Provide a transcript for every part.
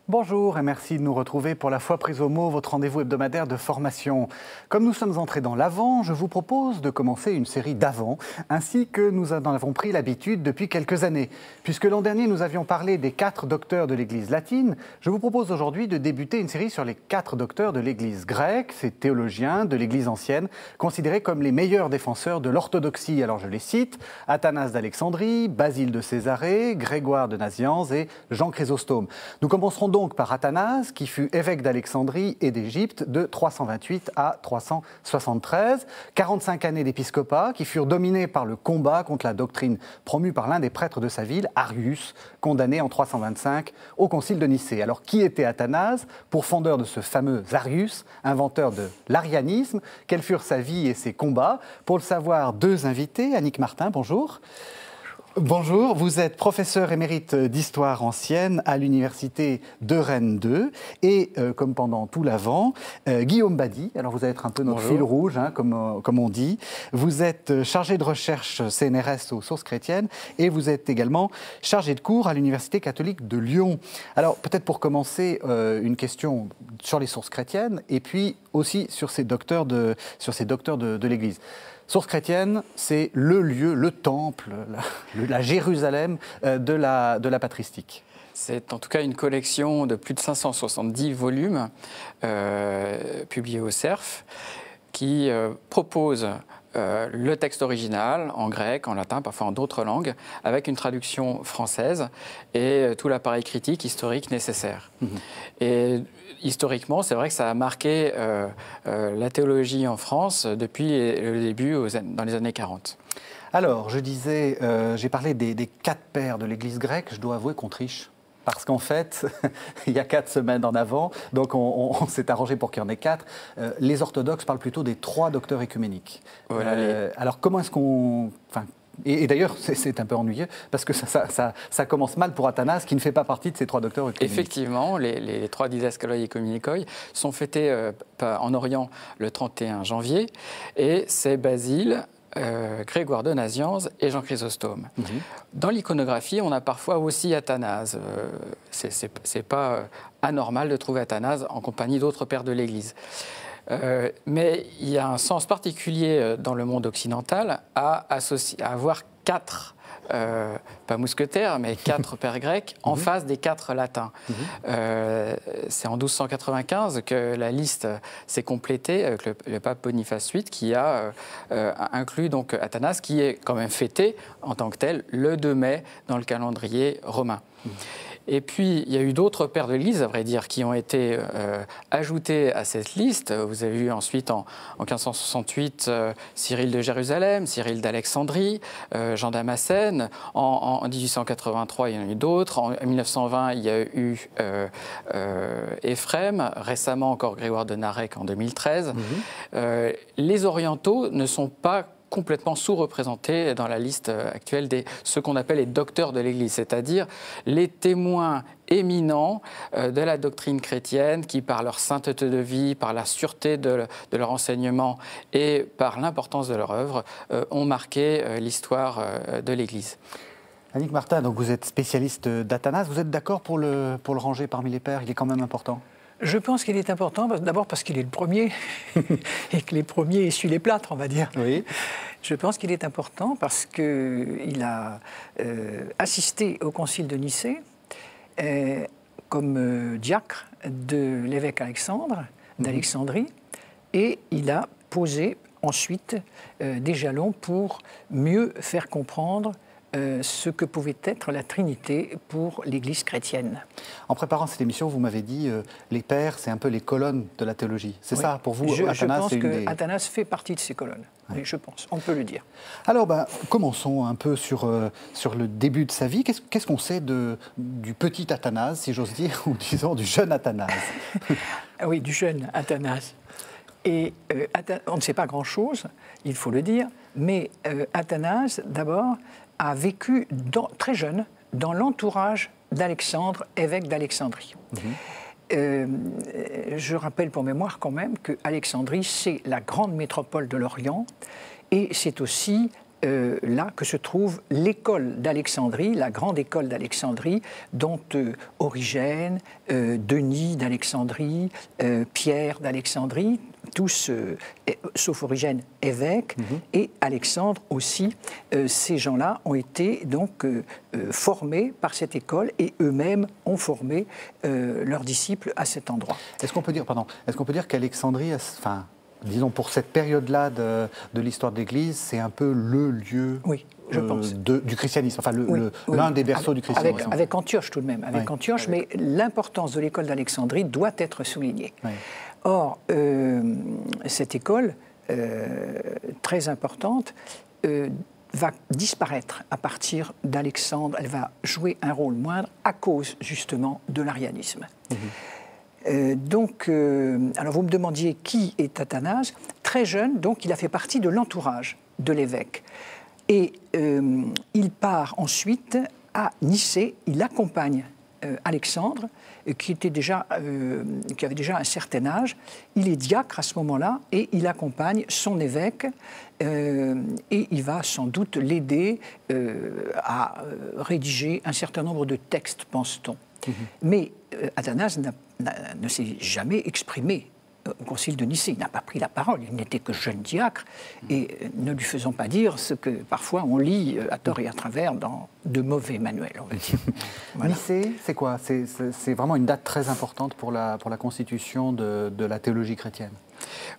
Bonjour et merci de nous retrouver pour la foi prise au mot, votre rendez-vous hebdomadaire de formation. Comme nous sommes entrés dans l'Avent, je vous propose de commencer une série d'Avent, ainsi que nous en avons pris l'habitude depuis quelques années. Puisque l'an dernier, nous avions parlé des 4 docteurs de l'Église latine, je vous propose aujourd'hui de débuter une série sur les 4 docteurs de l'Église grecque, ces théologiens de l'Église ancienne, considérés comme les meilleurs défenseurs de l'orthodoxie. Alors je les cite, Athanase d'Alexandrie, Basile de Césarée, Grégoire de Nazianze et Jean Chrysostome. Nous commencerons donc par Athanase, qui fut évêque d'Alexandrie et d'Égypte de 328 à 373, 45 années d'épiscopat qui furent dominées par le combat contre la doctrine promue par l'un des prêtres de sa ville, Arius, condamné en 325 au concile de Nicée. Alors qui était Athanase, pourfendeur de ce fameux Arius, inventeur de l'arianisme? Quels furent sa vie et ses combats? Pour le savoir, 2 invités. Annick Martin, bonjour. Bonjour, vous êtes professeur émérite d'histoire ancienne à l'université de Rennes 2 et, comme pendant tout l'Avent, Guillaume Badi, alors vous allez être un peu notre fil rouge, hein, comme on dit. Vous êtes chargé de recherche CNRS aux sources chrétiennes et vous êtes également chargé de cours à l'université catholique de Lyon. Alors peut-être pour commencer, une question sur les sources chrétiennes et puis aussi sur ces docteurs de l'Église. Source chrétienne, c'est le lieu, le temple, la Jérusalem de la patristique. C'est en tout cas une collection de plus de 570 volumes publiés au CERF qui propose le texte original en grec, en latin, parfois en d'autres langues, avec une traduction française et tout l'appareil critique historique nécessaire. Et historiquement, c'est vrai que ça a marqué la théologie en France depuis le début, dans les années 40. Alors, je disais, j'ai parlé des 4 pères de l'Église grecque, je dois avouer qu'on triche. Parce qu'en fait, il y a 4 semaines en avant, donc on s'est arrangé pour qu'il y en ait 4. Les orthodoxes parlent plutôt des 3 docteurs œcuméniques. Voilà, alors comment est-ce qu'on... Et d'ailleurs, c'est un peu ennuyeux, parce que ça commence mal pour Athanase, qui ne fait pas partie de ces 3 docteurs œcuméniques. Effectivement, les 3 didascaloi œcuménikoi sont fêtés en Orient le 31 janvier, et c'est Basile, Grégoire de Nazianze et Jean Chrysostome. Dans l'iconographie, on a parfois aussi Athanase. C'est pas anormal de trouver Athanase en compagnie d'autres pères de l'Église. Mais il y a un sens particulier dans le monde occidental à avoir 4, pas mousquetaires, mais 4 pères grecs en face des 4 latins. C'est en 1295 que la liste s'est complétée avec le pape Boniface VIII qui a inclus donc Athanase, qui est quand même fêté en tant que tel le 2 mai dans le calendrier romain. Et puis, il y a eu d'autres pères de l'Église, à vrai dire, qui ont été ajoutés à cette liste. Vous avez eu ensuite, en 1568, Cyril de Jérusalem, Cyril d'Alexandrie, Jean Damascène. En 1883, il y en a eu d'autres. En 1920, il y a eu Éphrem. Récemment, encore Grégoire de Narek en 2013. Les orientaux ne sont pas complètement sous-représentés dans la liste actuelle de ce qu'on appelle les docteurs de l'Église, c'est-à-dire les témoins éminents de la doctrine chrétienne qui, par leur sainteté de vie, par la sûreté de leur enseignement et par l'importance de leur œuvre, ont marqué l'histoire de l'Église. Annick Martin, donc vous êtes spécialiste d'Athanase. Vous êtes d'accord pour le ranger parmi les pères? Il est quand même important. Je pense qu'il est important, d'abord parce qu'il est le premier, et que les premiers essuient les plâtres, on va dire. Oui. Je pense qu'il est important parce qu'il a assisté au concile de Nicée comme diacre de l'évêque Alexandre d'Alexandrie, et il a posé ensuite des jalons pour mieux faire comprendre ce que pouvait être la Trinité pour l'Église chrétienne. En préparant cette émission, vous m'avez dit les pères, c'est un peu les colonnes de la théologie. C'est ça, pour vous, Athanase, je pense que Athanase fait partie de ces colonnes. Oui, je pense, on peut le dire. Alors, commençons un peu sur le début de sa vie. Qu'est-ce qu'on sait du petit Athanase, si j'ose dire, ou disons du jeune Athanase? Oui, du jeune Athanase. Et on ne sait pas grand-chose, il faut le dire, mais Athanase, d'abord, a vécu très jeune dans l'entourage d'Alexandre, évêque d'Alexandrie. Je rappelle pour mémoire quand même que Alexandrie, c'est la grande métropole de l'Orient et c'est aussi là que se trouve l'école d'Alexandrie, la grande école d'Alexandrie, dont Origène, Denis d'Alexandrie, Pierre d'Alexandrie, tous, sauf Origène, évêques, et Alexandre aussi. Ces gens-là ont été donc formés par cette école et eux-mêmes ont formé leurs disciples à cet endroit. Est-ce qu'on peut dire qu'Alexandrie, disons pour cette période-là de l'histoire de l'Église, c'est un peu le lieu oui, je pense. Du christianisme, l'un des berceaux du christianisme. Avec Antioche tout de même, Antioche, mais l'importance de l'école d'Alexandrie doit être soulignée. Oui. Or, cette école, très importante, va disparaître à partir d'Alexandre. Elle va jouer un rôle moindre à cause justement de l'arianisme. Donc, alors vous me demandiez qui est Athanase. Très jeune, donc il a fait partie de l'entourage de l'évêque. Et il part ensuite à Nicée, il accompagne Alexandre, qui avait déjà un certain âge. Il est diacre à ce moment-là et il accompagne son évêque et il va sans doute l'aider à rédiger un certain nombre de textes, pense-t-on. Mais Athanase ne s'est jamais exprimé au concile de Nicée. Il n'a pas pris la parole, il n'était que jeune diacre, et ne lui faisons pas dire ce que parfois on lit à tort et à travers dans de mauvais manuels, on va dire. Voilà. Nicée, c'est quoi? C'est vraiment une date très importante pour la constitution de la théologie chrétienne.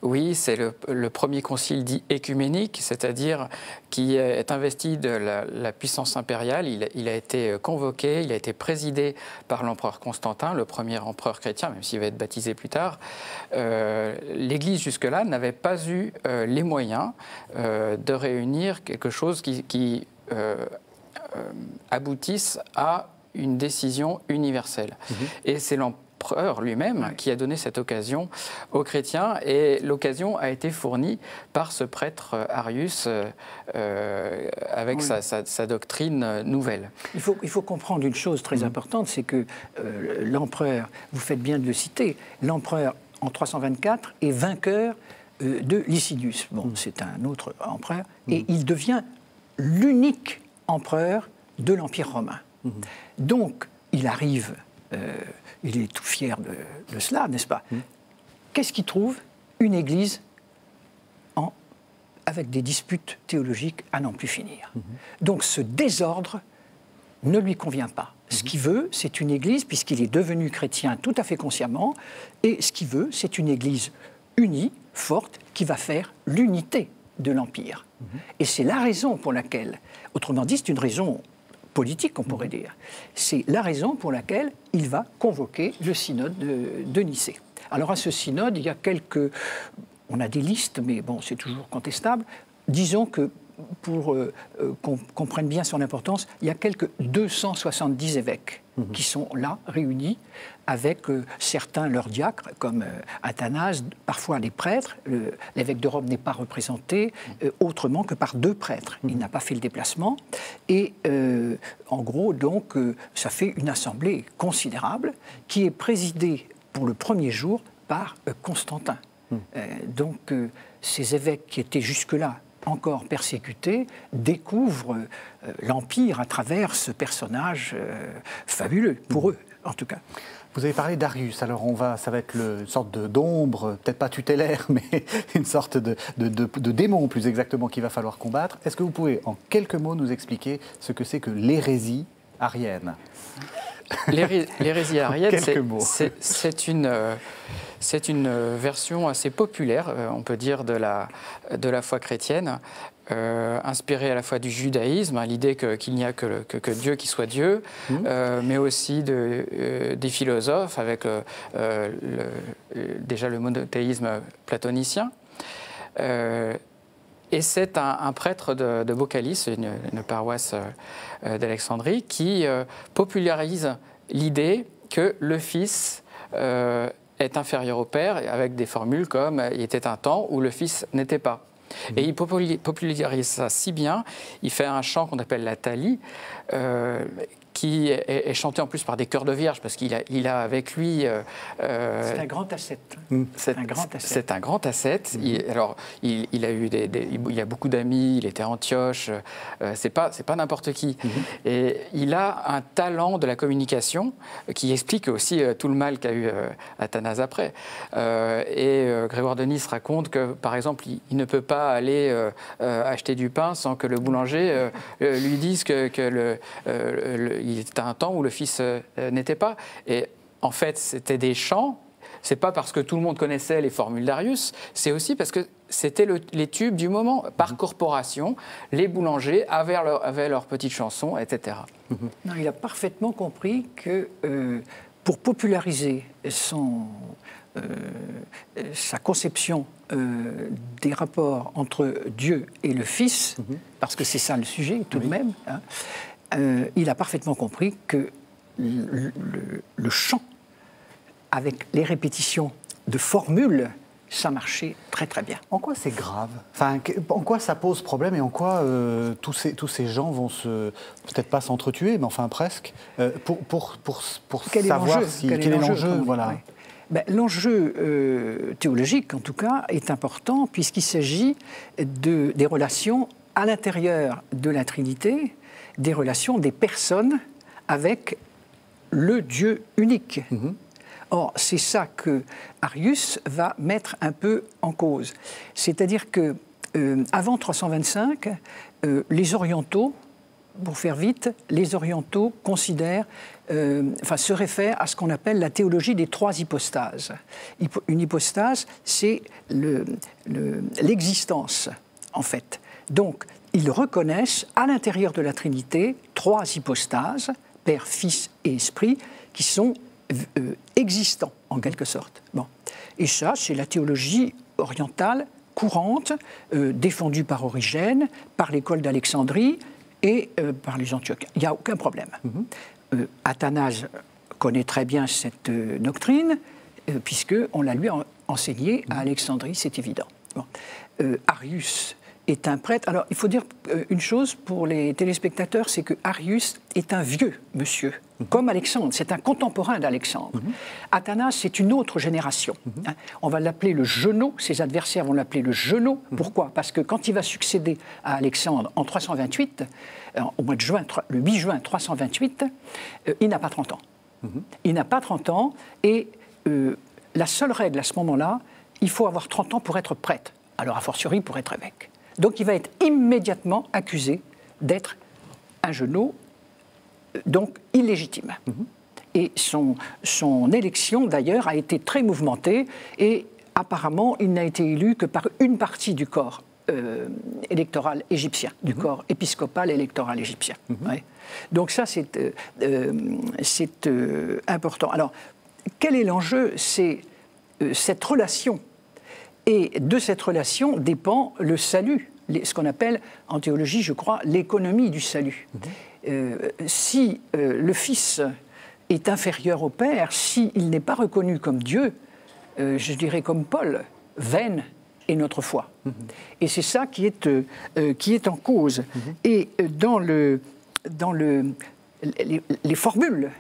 Oui, c'est le premier concile dit écuménique, c'est-à-dire qui est investi de la puissance impériale. Il a été convoqué, il a été présidé par l'empereur Constantin, le premier empereur chrétien, même s'il va être baptisé plus tard. L'Église jusque-là n'avait pas eu les moyens de réunir quelque chose qui aboutisse à une décision universelle. Et c'est l'empereur lui-même qui a donné cette occasion aux chrétiens, et l'occasion a été fournie par ce prêtre Arius avec sa doctrine nouvelle. Il faut comprendre une chose très importante, c'est que l'empereur, vous faites bien de le citer, l'empereur en 324 est vainqueur de Licinius. Bon, c'est un autre empereur, et il devient l'unique empereur de l'Empire romain. Donc, il arrive, il est tout fier de cela, n'est-ce pas? Qu'est-ce qu'il trouve? Une église avec des disputes théologiques à n'en plus finir. Donc, ce désordre ne lui convient pas. Ce qu'il veut, c'est une église, puisqu'il est devenu chrétien tout à fait consciemment, et ce qu'il veut, c'est une église unie, forte, qui va faire l'unité de l'Empire. Et c'est la raison pour laquelle, autrement dit, c'est une raison politique, on pourrait dire, c'est la raison pour laquelle il va convoquer le synode de Nicée. Alors à ce synode, il y a on a des listes, mais bon, c'est toujours contestable. Disons que pour qu'on comprenne bien son importance, il y a quelques 270 évêques qui sont là, réunis, avec certains leurs diacres, comme Athanase, parfois les prêtres. L'évêque de Rome n'est pas représenté autrement que par 2 prêtres. Il n'a pas fait le déplacement. Et en gros, donc, ça fait une assemblée considérable qui est présidée pour le premier jour par Constantin. Donc, ces évêques qui étaient jusque-là encore persécutés, découvrent l'Empire à travers ce personnage fabuleux, pour eux en tout cas. Vous avez parlé d'Arius, alors ça va être une sorte d'ombre, peut-être pas tutélaire, mais une sorte de démon plus exactement qu'il va falloir combattre. Est-ce que vous pouvez en quelques mots nous expliquer ce que c'est que l'hérésie arienne? L'hérésie arienne, c'est une version assez populaire, on peut dire, de la foi chrétienne, inspirée à la fois du judaïsme, hein, l'idée qu'il n'y a que Dieu qui soit Dieu, mais aussi des philosophes, avec déjà le monothéisme platonicien. Et c'est un prêtre de Baucalis, une paroisse d'Alexandrie, qui popularise l'idée que le Fils est inférieur au Père, avec des formules comme « il était un temps où le Fils n'était pas ». Et il popularise ça si bien, il fait un chant qu'on appelle la Thalie, qui est chanté en plus par des chœurs de vierges, parce qu'il a avec lui... c'est un grand ascète. C'est un grand ascète. Il a eu il a beaucoup d'amis, il était à Antioche, c'est pas n'importe qui. Et il a un talent de la communication qui explique aussi tout le mal qu'a eu Athanase après. Grégoire de Nice raconte que, par exemple, il ne peut pas aller acheter du pain sans que le boulanger lui dise qu'il était un temps où le fils n'était pas. Et en fait, c'était des chants. C'est pas parce que tout le monde connaissait les formules d'Arius, c'est aussi parce que c'était les tubes du moment. Par corporation, les boulangers avaient leurs petites chansons, etc. Non, il a parfaitement compris que pour populariser sa conception des rapports entre Dieu et le Fils, parce que c'est ça le sujet tout de même, hein, il a parfaitement compris que le chant, avec les répétitions de formules, ça marchait très très bien. En quoi c'est grave? Enfin, en quoi ça pose problème et en quoi tous ces gens vont peut-être pas s'entretuer, mais enfin presque, pour savoir quel est l'enjeu, voilà. Ouais. Ben, l'enjeu théologique, en tout cas, est important puisqu'il s'agit des relations à l'intérieur de la Trinité, des relations des personnes avec le Dieu unique. Or, c'est ça que Arius va mettre un peu en cause. C'est-à-dire que avant 325, les orientaux, pour faire vite, les orientaux considèrent, se réfèrent à ce qu'on appelle la théologie des trois hypostases. Une hypostase, c'est l'existence, en fait. Donc, ils reconnaissent à l'intérieur de la Trinité trois hypostases, Père, Fils et Esprit, qui sont existants, en quelque sorte. Bon. Et ça, c'est la théologie orientale courante, défendue par Origène, par l'école d'Alexandrie et par les Antiochiens. Il n'y a aucun problème. Athanase connaît très bien cette doctrine, puisqu'on la lui a enseignée à Alexandrie, c'est évident. Bon. Arius est un prêtre. Alors, il faut dire une chose pour les téléspectateurs, c'est que Arius est un vieux monsieur, comme Alexandre. C'est un contemporain d'Alexandre. Athanase, c'est une autre génération. Hein. On va l'appeler le Genot. Ses adversaires vont l'appeler le Genot. Pourquoi? Parce que quand il va succéder à Alexandre en 328, au mois de juin, le 8 juin 328, il n'a pas 30 ans. Il n'a pas 30 ans et la seule règle à ce moment-là, il faut avoir 30 ans pour être prêtre. Alors, a fortiori, pour être évêque. Donc il va être immédiatement accusé d'être un Genot, donc illégitime. Et son élection, d'ailleurs, a été très mouvementée et apparemment, il n'a été élu que par une partie du corps électoral égyptien, du corps épiscopal électoral égyptien. Ouais. Donc ça, c'est important. Alors, quel est l'enjeu? C'est cette relation. Et de cette relation dépend le salut, ce qu'on appelle en théologie, je crois, l'économie du salut. Si le Fils est inférieur au Père, s'il n'est pas reconnu comme Dieu, je dirais comme Paul, vaine est notre foi. Et c'est ça qui est en cause. Et dans les formules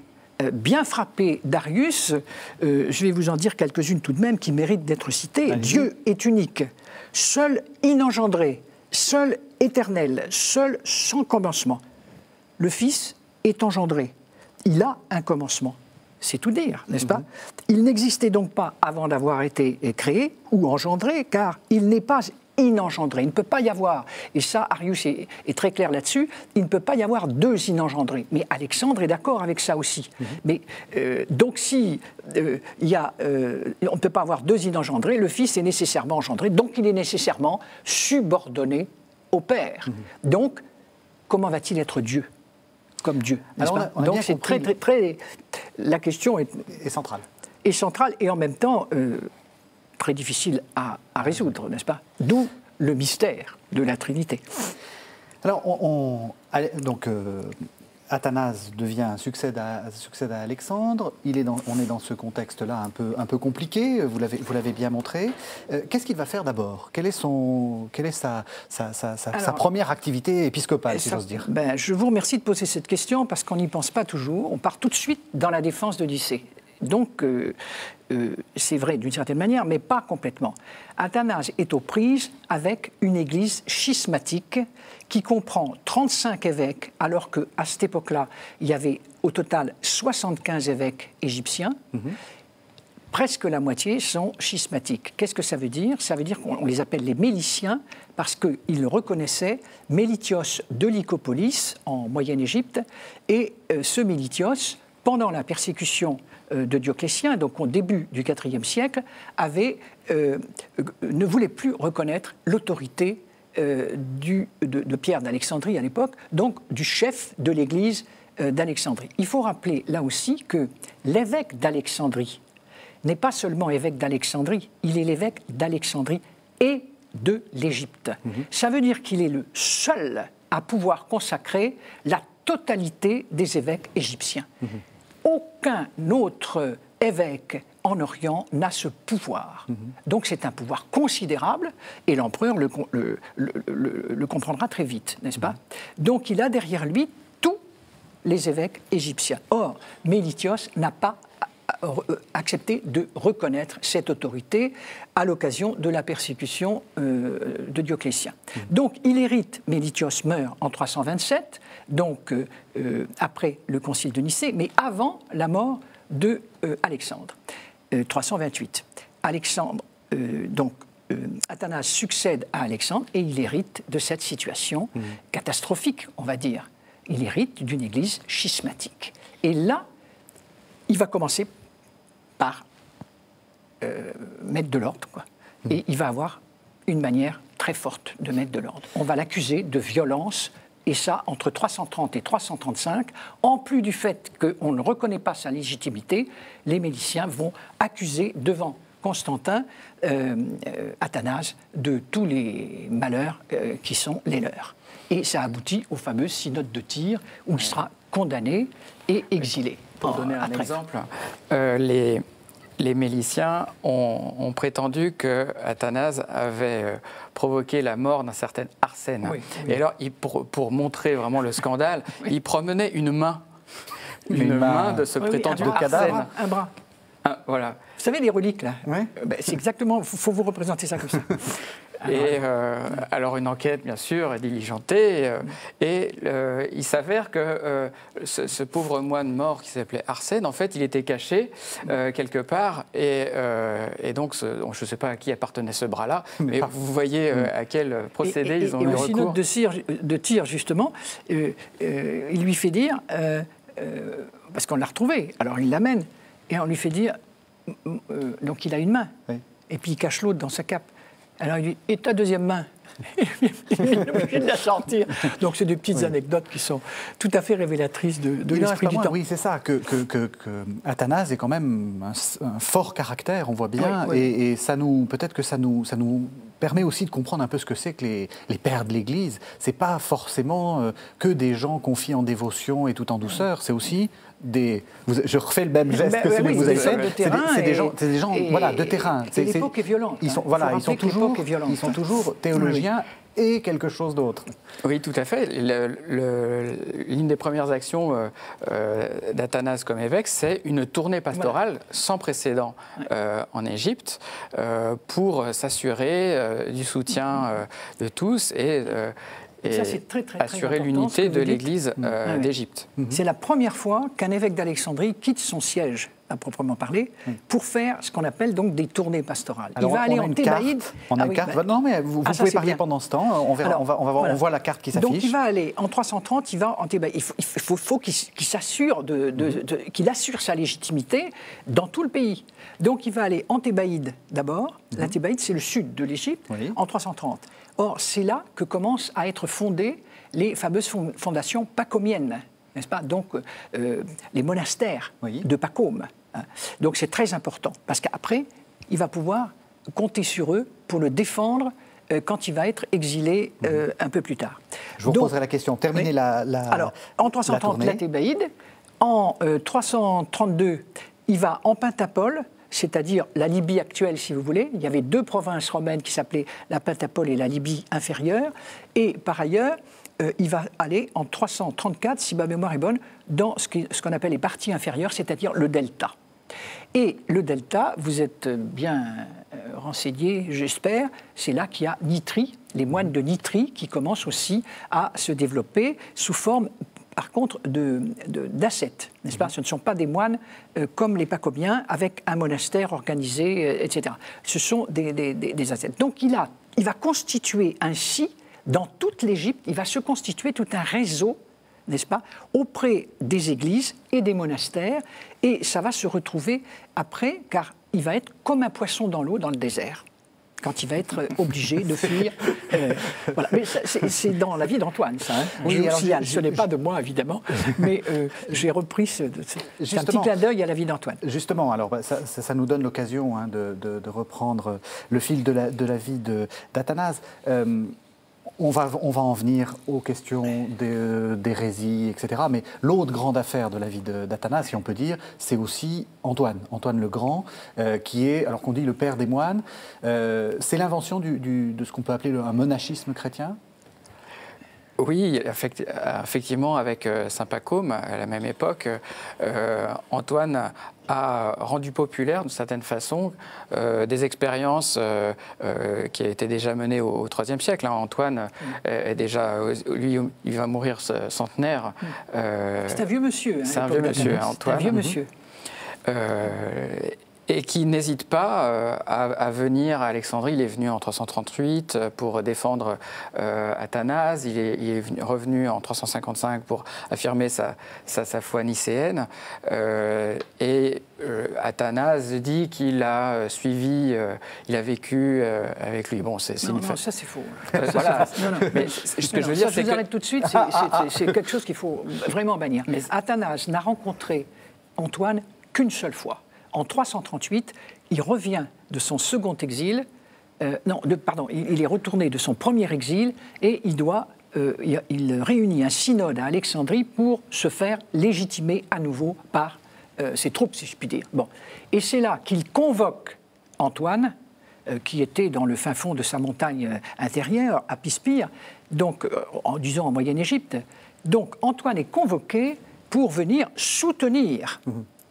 bien frappé d'Arius, je vais vous en dire quelques-unes tout de même qui méritent d'être citées. Dieu est unique, seul inengendré, seul éternel, seul sans commencement. Le Fils est engendré, il a un commencement. C'est tout dire, n'est-ce pas? Il n'existait donc pas avant d'avoir été créé ou engendré, car il n'est pas inengendré. Il ne peut pas y avoir, et ça, Arius est très clair là-dessus, il ne peut pas y avoir deux inengendrés. Mais Alexandre est d'accord avec ça aussi. Mais donc si on ne peut pas avoir deux inengendrés, le Fils est nécessairement engendré, donc il est nécessairement subordonné au Père. Donc, comment va-t-il être Dieu? Comme Dieu, n'est-ce pas? Donc c'est très, la question est centrale. Est centrale et en même temps très difficile à résoudre, n'est-ce pas? D'où le mystère de la Trinité. Alors, Athanase succède à Alexandre. On est dans ce contexte-là un peu compliqué, vous l'avez bien montré. Qu'est-ce qu'il va faire d'abord? Quelle est sa première activité épiscopale, si j'ose dire? Je vous remercie de poser cette question parce qu'on n'y pense pas toujours. On part tout de suite dans la défense de Nicée. Donc, c'est vrai d'une certaine manière, mais pas complètement. Athanase est aux prises avec une église schismatique qui comprend 35 évêques, alors qu'à cette époque-là, il y avait au total 75 évêques égyptiens. Presque la moitié sont schismatiques. Qu'est-ce que ça veut dire? Ça veut dire qu'on les appelle les Méliciens parce qu'ils reconnaissaient Mélitios de Lycopolis, en Moyenne-Égypte, et ce Mélitios, pendant la persécution de Dioclétien, donc au début du IVe siècle, ne voulait plus reconnaître l'autorité de Pierre d'Alexandrie à l'époque, donc du chef de l'église d'Alexandrie. Il faut rappeler là aussi que l'évêque d'Alexandrie n'est pas seulement évêque d'Alexandrie, il est l'évêque d'Alexandrie et de l'Égypte. Ça veut dire qu'il est le seul à pouvoir consacrer la totalité des évêques égyptiens. Aucun autre évêque en Orient n'a ce pouvoir. Donc c'est un pouvoir considérable et l'empereur le comprendra très vite, n'est-ce pas? Donc il a derrière lui tous les évêques égyptiens. Or, Mélitios n'a pas accepté de reconnaître cette autorité à l'occasion de la persécution de Dioclétien. Donc il hérite, Mélitios meurt en 327, donc après le concile de Nicée, mais avant la mort de Alexandre, 328. Athanase succède à Alexandre et il hérite de cette situation catastrophique, on va dire. Il hérite d'une église schismatique. Et là, il va commencer par mettre de l'ordre, quoi. Et il va avoir une manière très forte de mettre de l'ordre. On va l'accuser de violence, et ça entre 330 et 335. En plus du fait qu'on ne reconnaît pas sa légitimité, les Méliciens vont accuser devant Constantin Athanase de tous les malheurs qui sont les leurs. Et ça aboutit au fameux synode de Tyr, où il sera condamné et exilé. Pour donner un exemple, les Méliciens ont prétendu que Athanase avait provoqué la mort d'un certain Arsène. Et alors, pour montrer vraiment le scandale, il promenait une main de ce prétendu Arsène. Un bras. Voilà. Vous savez, les reliques, là, c'est exactement, il faut vous représenter ça comme ça. Alors une enquête, bien sûr, est diligentée, et il s'avère que ce pauvre moine mort qui s'appelait Arsène, en fait, il était caché quelque part, et donc, je ne sais pas à qui appartenait ce bras-là, mais vous voyez à quel procédé ils ont eu recours. Et au synode de Tyr, justement, il lui fait dire, parce qu'on l'a retrouvé, alors il l'amène, et on lui fait dire, donc il a une main, et puis il cache l'autre dans sa cape. Alors il dit, et ta deuxième main? Il est obligé de la sortir. Donc c'est des petites anecdotes qui sont tout à fait révélatrices de l'esprit du temps. Oui, c'est ça, que Athanase est quand même un fort caractère, on voit bien, et peut-être que ça nous permet aussi de comprendre un peu ce que c'est que les pères de l'Église. C'est pas forcément que des gens confiés en dévotion et tout en douceur, c'est aussi je refais le même geste que celui que vous avez fait. C'est des gens de terrain. L'époque est violente. Ils sont toujours théologiens et quelque chose d'autre. Oui, tout à fait. L'une des premières actions d'Athanase comme évêque, c'est une tournée pastorale sans précédent en Égypte pour s'assurer du soutien de tous et ça, très assurer l'unité de l'Église d'Égypte. C'est la première fois qu'un évêque d'Alexandrie quitte son siège, à proprement parler, pour faire ce qu'on appelle donc des tournées pastorales. Alors, il va aller en Thébaïde. Non, mais vous pouvez parler pendant ce temps. On verra. On voit la carte qui s'affiche. Donc il va aller en 330. Il va en Thébaïde. Il faut qu'il s'assure qu'il assure sa légitimité dans tout le pays. Donc il va aller en Thébaïde d'abord. La Thébaïde, c'est le sud de l'Égypte, en 330. Or, c'est là que commencent à être fondées les fameuses fondations pacomiennes, n'est-ce pas? Donc, les monastères de Pacôme. Donc, c'est très important, parce qu'après, il va pouvoir compter sur eux pour le défendre quand il va être exilé un peu plus tard. Je vous poserai la question. Terminez oui. Alors, en 330, la Thébaïde. En 332, il va en Pentapole, c'est-à-dire la Libye actuelle, si vous voulez. Il y avait 2 provinces romaines qui s'appelaient la Pentapole et la Libye inférieure. Et par ailleurs, il va aller en 334, si ma mémoire est bonne, dans ce qu'on appelle les parties inférieures, c'est-à-dire le delta. Et le delta, vous êtes bien renseigné, j'espère, c'est là qu'il y a Nitrie, les moines de Nitrie qui commencent aussi à se développer sous forme, par contre, d'ascètes, n'est-ce pas? Ce ne sont pas des moines comme les Pacomiens, avec un monastère organisé, etc. Ce sont des ascètes. Donc il va constituer ainsi, dans toute l'Égypte, il va se constituer tout un réseau, n'est-ce pas, auprès des églises et des monastères, et ça va se retrouver après, car il va être comme un poisson dans l'eau dans le désert, quand il va être obligé de fuir. Voilà. Mais c'est dans la vie d'Antoine, ça. Hein. Oui, ce n'est pas de moi, évidemment, mais j'ai repris c'est un petit clin d'œil à la vie d'Antoine. Justement, alors ça nous donne l'occasion de reprendre le fil de la vie d'Athanase. On va en venir aux questions d'hérésie, etc. Mais l'autre grande affaire de la vie d'Athanase, si on peut dire, c'est aussi Antoine le Grand, qui est, alors qu'on dit le père des moines. C'est l'invention de ce qu'on peut appeler un monachisme chrétien ? Oui, effectivement, avec saint Pacôme, à la même époque, Antoine a rendu populaire, d'une certaine façon, des expériences qui étaient déjà menées au IIIe siècle. Hein. Antoine est déjà, lui, il va mourir centenaire. C'est un vieux monsieur. Hein, c'est un vieux monsieur, Antoine. C'est un vieux monsieur. Et qui n'hésite pas à venir à Alexandrie. Il est venu en 338 pour défendre Athanase. Il est revenu en 355 pour affirmer sa foi nicéenne. Et Athanase dit qu'il a suivi, il a vécu avec lui. Bon, c'est non, ça c'est faux. Voilà. Mais ce que je veux dire, c'est que... Je vous arrête tout de suite, c'est quelque chose qu'il faut vraiment bannir. Mais Athanase n'a rencontré Antoine qu'une seule fois. En 338, il revient de son second exil, il est retourné de son premier exil et il réunit un synode à Alexandrie pour se faire légitimer à nouveau par ses troupes, si je puis dire. Bon. Et c'est là qu'il convoque Antoine, qui était dans le fin fond de sa montagne intérieure, à Pispire, donc, en Moyenne-Égypte. Donc Antoine est convoqué pour venir soutenir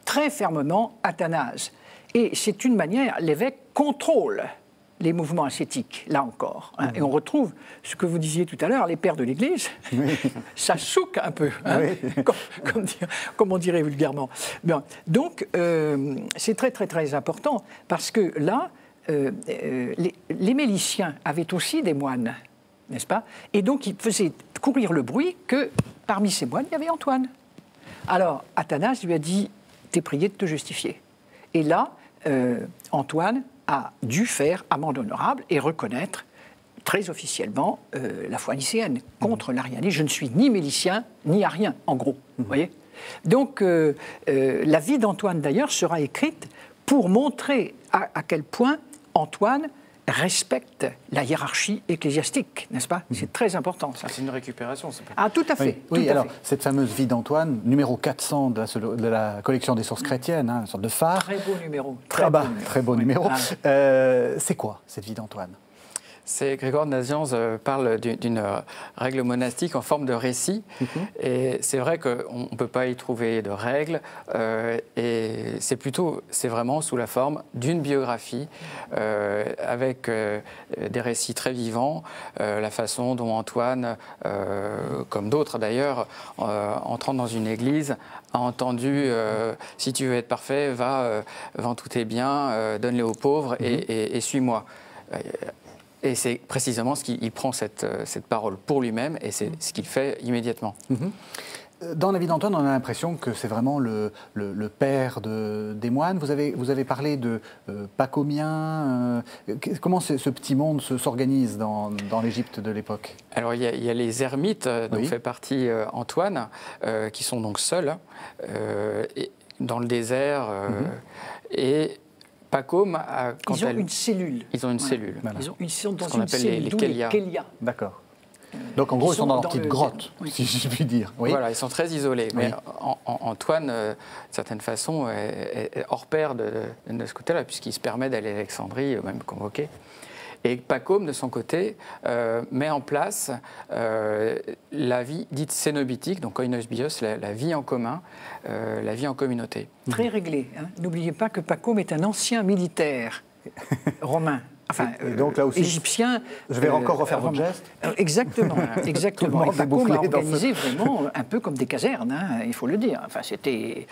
très fermement Athanase. Et c'est une manière, l'évêque contrôle les mouvements ascétiques, là encore. Hein. Et on retrouve ce que vous disiez tout à l'heure, les pères de l'Église, ça souque un peu, hein, comme on dirait vulgairement. Bien. Donc, c'est très, très, très important, parce que là, les Méliciens avaient aussi des moines, n'est-ce pas? Et donc, ils faisaient courir le bruit que parmi ces moines, il y avait Antoine. Alors, Athanase lui a dit: t'es prié de te justifier. Et là, Antoine a dû faire amende honorable et reconnaître très officiellement la foi nicéenne contre l'arianisme. Je ne suis ni mélicien ni arien, en gros. Vous voyez ? Donc, la vie d'Antoine, d'ailleurs, sera écrite pour montrer à quel point Antoine respecte la hiérarchie ecclésiastique, n'est-ce pas? C'est très important, ça. C'est une récupération, ça peut... Ah, tout à fait. Oui, alors, cette fameuse vie d'Antoine, numéro 400 de la collection des sources chrétiennes, hein, une sorte de phare. Très beau numéro. Très beau numéro. C'est quoi, cette vie d'Antoine? Grégoire de Nazianze parle d'une règle monastique en forme de récit. Et c'est vrai qu'on ne peut pas y trouver de règles. Et c'est vraiment sous la forme d'une biographie avec des récits très vivants. La façon dont Antoine, comme d'autres d'ailleurs, entrant dans une église, a entendu si tu veux être parfait, va, vends tous tes biens, donne-les aux pauvres et suis-moi. Et c'est précisément ce qu'il prend cette parole pour lui-même, et c'est ce qu'il fait immédiatement. Dans la vie d'Antoine, on a l'impression que c'est vraiment le père des moines. Vous avez parlé de Pacomiens. Comment ce petit monde s'organise dans l'Égypte de l'époque? Alors il y a les ermites dont fait partie Antoine, qui sont donc seuls dans le désert, et Pacôme, ils ont une cellule. Ils ont une cellule. Voilà. Ils sont dans ce qu'on appelle les Kélias. D'accord. Donc en gros, ils sont dans leur petite grotte, si je puis dire. Oui. Voilà, ils sont très isolés. Mais Antoine, d'une certaine façon, est hors pair de ce côté-là, puisqu'il se permet d'aller à Alexandrie, même convoqué. Et Pacôme, de son côté, met en place la vie dite cénobitique, donc koinos bios, la vie en commun, la vie en communauté. Très réglée. Hein. N'oubliez pas que Pacôme est un ancien militaire romain. Enfin, et donc là aussi, égyptien. Je vais encore refaire votre geste. Exactement, exactement. Et Pacôme a organisé vraiment un peu comme des casernes, hein, il faut le dire. Enfin, c'était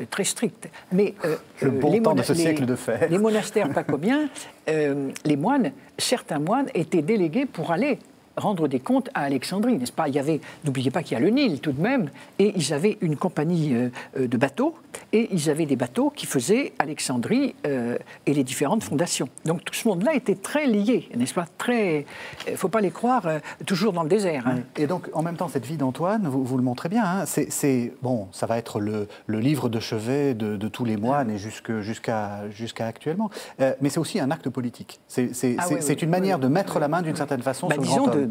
très strict. Mais le bon temps de ce siècle de fer. Les monastères pacomiens, les moines, certains moines étaient délégués pour aller rendre des comptes à Alexandrie, n'est-ce pas? Il y avait, n'oubliez pas qu'il y a le Nil tout de même, et ils avaient une compagnie de bateaux, et ils avaient des bateaux qui faisaient Alexandrie et les différentes fondations. Donc tout ce monde-là était très lié, n'est-ce pas? Très, il ne faut pas les croire toujours dans le désert. Hein. Et donc en même temps, cette vie d'Antoine, vous le montrez bien, hein, bon, ça va être le livre de chevet de tous les moines et jusqu'à actuellement, mais c'est aussi un acte politique. C'est une manière de mettre la main d'une certaine façon sur le grand homme.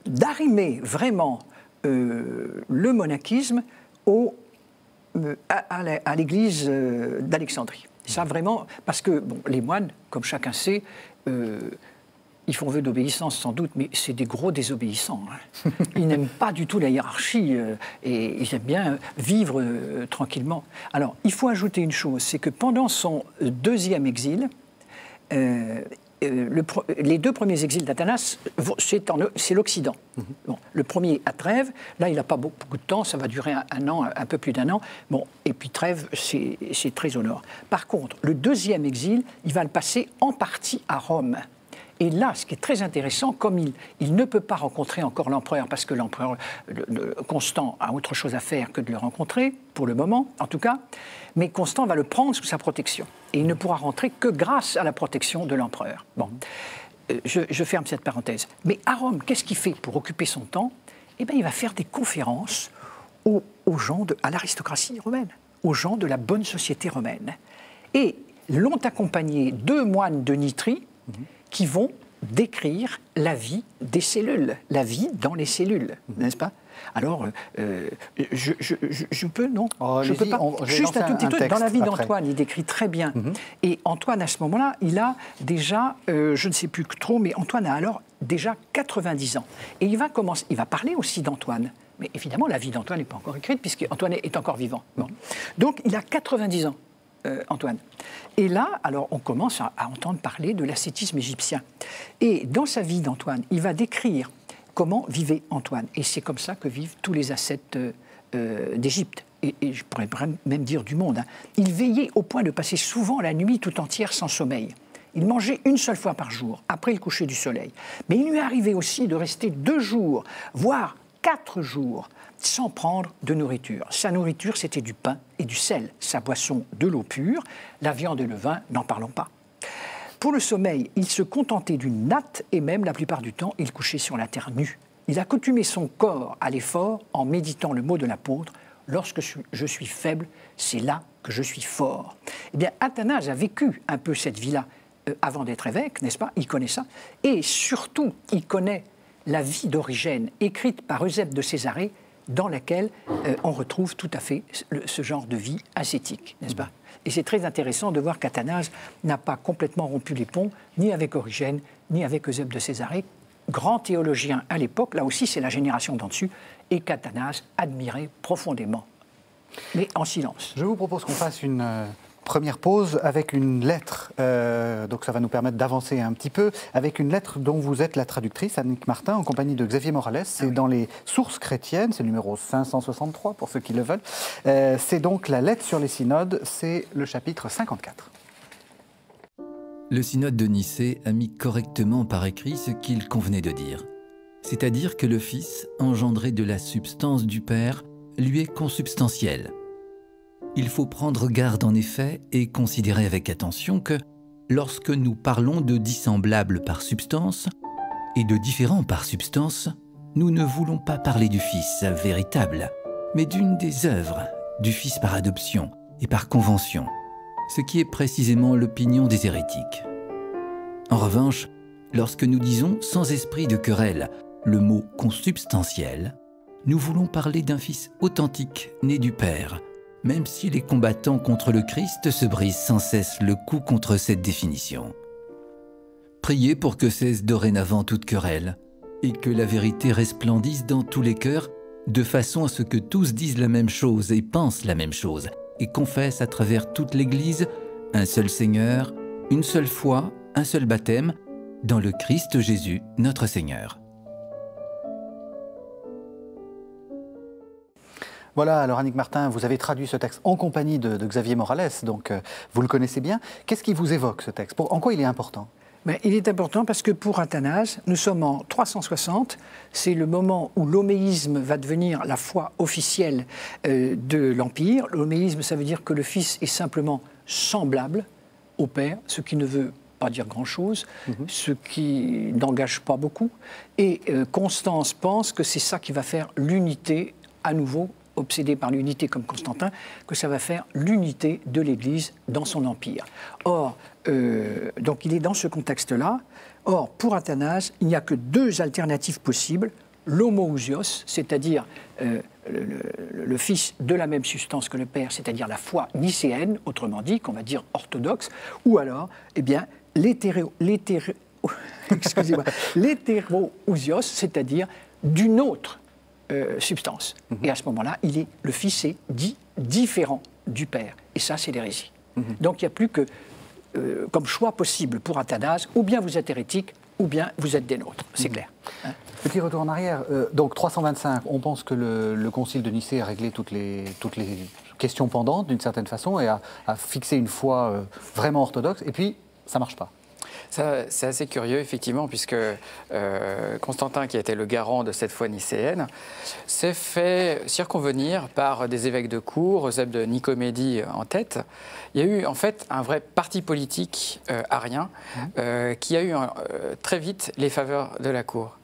D'arrimer vraiment le monachisme à l'église d'Alexandrie. Ça vraiment, parce que bon, les moines, comme chacun sait, ils font vœu d'obéissance sans doute, mais c'est des gros désobéissants. Hein. Ils n'aiment pas du tout la hiérarchie et ils aiment bien vivre tranquillement. Alors, il faut ajouter une chose, c'est que pendant son deuxième exil, les deux premiers exils d'Athanas, c'est l'Occident. Bon, le premier à Trèves, là il n'a pas beaucoup de temps, ça va durer un an, un peu plus d'un an. Bon, et puis Trèves, c'est très au nord. Par contre, le deuxième exil, il va le passer en partie à Rome. Et là, ce qui est très intéressant, comme il ne peut pas rencontrer encore l'empereur, parce que l'empereur Constant a autre chose à faire que de le rencontrer, pour le moment en tout cas, mais Constant va le prendre sous sa protection. Et il ne pourra rentrer que grâce à la protection de l'empereur. Bon, je ferme cette parenthèse. Mais à Rome, qu'est-ce qu'il fait pour occuper son temps? Eh bien, il va faire des conférences aux gens, à l'aristocratie romaine, aux gens de la bonne société romaine. Et l'ont accompagné deux moines de Nitrie, qui vont décrire la vie des cellules, la vie dans les cellules, n'est-ce pas? Alors, je peux, non, je peux pas. Juste un tout petit truc. Dans la vie d'Antoine, il décrit très bien. Et Antoine, à ce moment-là, il a déjà, je ne sais plus trop, mais Antoine a alors déjà 90 ans. Et il va parler aussi d'Antoine. Mais évidemment, la vie d'Antoine n'est pas encore écrite, puisqu'Antoine est encore vivant. Bon. Donc, il a 90 ans. Antoine. Et là, alors, on commence à entendre parler de l'ascétisme égyptien. Et dans sa vie d'Antoine, il va décrire comment vivait Antoine. Et c'est comme ça que vivent tous les ascètes d'Égypte. Et je pourrais même dire du monde. Hein. Il veillait au point de passer souvent la nuit tout entière sans sommeil. Il mangeait une seule fois par jour, après le coucher du soleil. Mais il lui arrivait aussi de rester 2 jours, voire 4 jours, sans prendre de nourriture. Sa nourriture, c'était du pain et du sel. Sa boisson, de l'eau pure. La viande et le vin, n'en parlons pas. Pour le sommeil, il se contentait d'une natte et même, la plupart du temps, il couchait sur la terre nue. Il accoutumait son corps à l'effort en méditant le mot de l'apôtre « Lorsque je suis faible, c'est là que je suis fort ». Eh bien, Athanase a vécu un peu cette vie-là avant d'être évêque, n'est-ce pas? Il connaît ça. Et surtout, il connaît la vie d'Origène, écrite par Eusèbe de Césarée, dans laquelle on retrouve tout à fait ce genre de vie ascétique, n'est-ce pas? Et c'est très intéressant de voir qu'Athanase n'a pas complètement rompu les ponts, ni avec Origène, ni avec Eusèbe de Césarée, grand théologien à l'époque, là aussi c'est la génération d'en dessus, et qu'Athanase admirait profondément, mais en silence. Je vous propose qu'on fasse une première pause avec une lettre, donc ça va nous permettre d'avancer un petit peu, avec une lettre dont vous êtes la traductrice, Annick Martin, en compagnie de Xavier Morales. C'est dans les sources chrétiennes, c'est le numéro 563 pour ceux qui le veulent. C'est donc la lettre sur les synodes, c'est le chapitre 54. Le synode de Nicée a mis correctement par écrit ce qu'il convenait de dire, c'est-à-dire que le Fils, engendré de la substance du Père, lui est consubstantiel. Il faut prendre garde en effet et considérer avec attention que, lorsque nous parlons de dissemblables par substance et de différents par substance, nous ne voulons pas parler du Fils véritable, mais d'une des œuvres du Fils par adoption et par convention. ce qui est précisément l'opinion des hérétiques. En revanche, lorsque nous disons sans esprit de querelle le mot consubstantiel, nous voulons parler d'un Fils authentique né du Père, même si les combattants contre le Christ se brisent sans cesse le cou contre cette définition. Priez pour que cesse dorénavant toute querelle, et que la vérité resplendisse dans tous les cœurs, de façon à ce que tous disent la même chose et pensent la même chose, et confessent à travers toute l'Église un seul Seigneur, une seule foi, un seul baptême, dans le Christ Jésus, notre Seigneur. Voilà, alors Annick Martin, vous avez traduit ce texte en compagnie de Xavier Morales, donc vous le connaissez bien. Qu'est-ce qui vous évoque ce texte? En quoi il est important? Il est important parce que pour Athanase, nous sommes en 360, c'est le moment où l'homéisme va devenir la foi officielle de l'Empire. L'homéisme, ça veut dire que le Fils est simplement semblable au Père, ce qui ne veut pas dire grand-chose, ce qui n'engage pas beaucoup. Et Constance pense que c'est ça qui va faire l'unité, à nouveau, obsédé par l'unité comme Constantin, que ça va faire l'unité de l'Église dans son empire. Or, donc il est dans ce contexte-là. Or, pour Athanase, il n'y a que deux alternatives possibles. L'homoousios, c'est-à-dire le Fils de la même substance que le Père, c'est-à-dire la foi nicéenne, autrement dit, qu'on va dire orthodoxe, ou alors, eh bien, l'hétéroousios, c'est-à-dire d'une autre substance. Et à ce moment-là, le Fils est dit différent du Père. Et ça, c'est l'hérésie. Donc, il n'y a plus que, comme choix possible pour Athanase, ou bien vous êtes hérétique, ou bien vous êtes des nôtres. C'est clair. Hein. Petit retour en arrière. Donc, 325, on pense que le Concile de Nicée a réglé toutes les questions pendantes, d'une certaine façon, et a fixé une foi vraiment orthodoxe. Et puis, ça ne marche pas. C'est assez curieux, effectivement, puisque Constantin, qui était le garant de cette foi nicéenne, s'est fait circonvenir par des évêques de cour, Eusèbe de Nicomédie en tête. Il y a eu en fait un vrai parti politique arien qui a eu très vite les faveurs de la cour.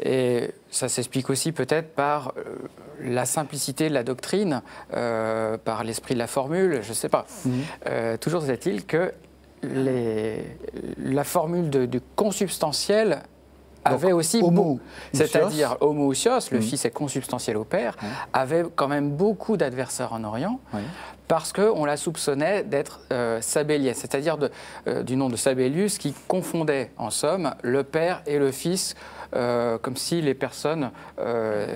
Et ça s'explique aussi peut-être par la simplicité de la doctrine, par l'esprit de la formule, je ne sais pas. Toujours est-il que la formule du consubstantiel avait aussi, c'est-à-dire homoousios, le Fils est consubstantiel au Père, avait quand même beaucoup d'adversaires en Orient, parce qu'on la soupçonnait d'être sabélienne, c'est-à-dire du nom de Sabellius, qui confondait en somme le Père et le Fils, comme si les personnes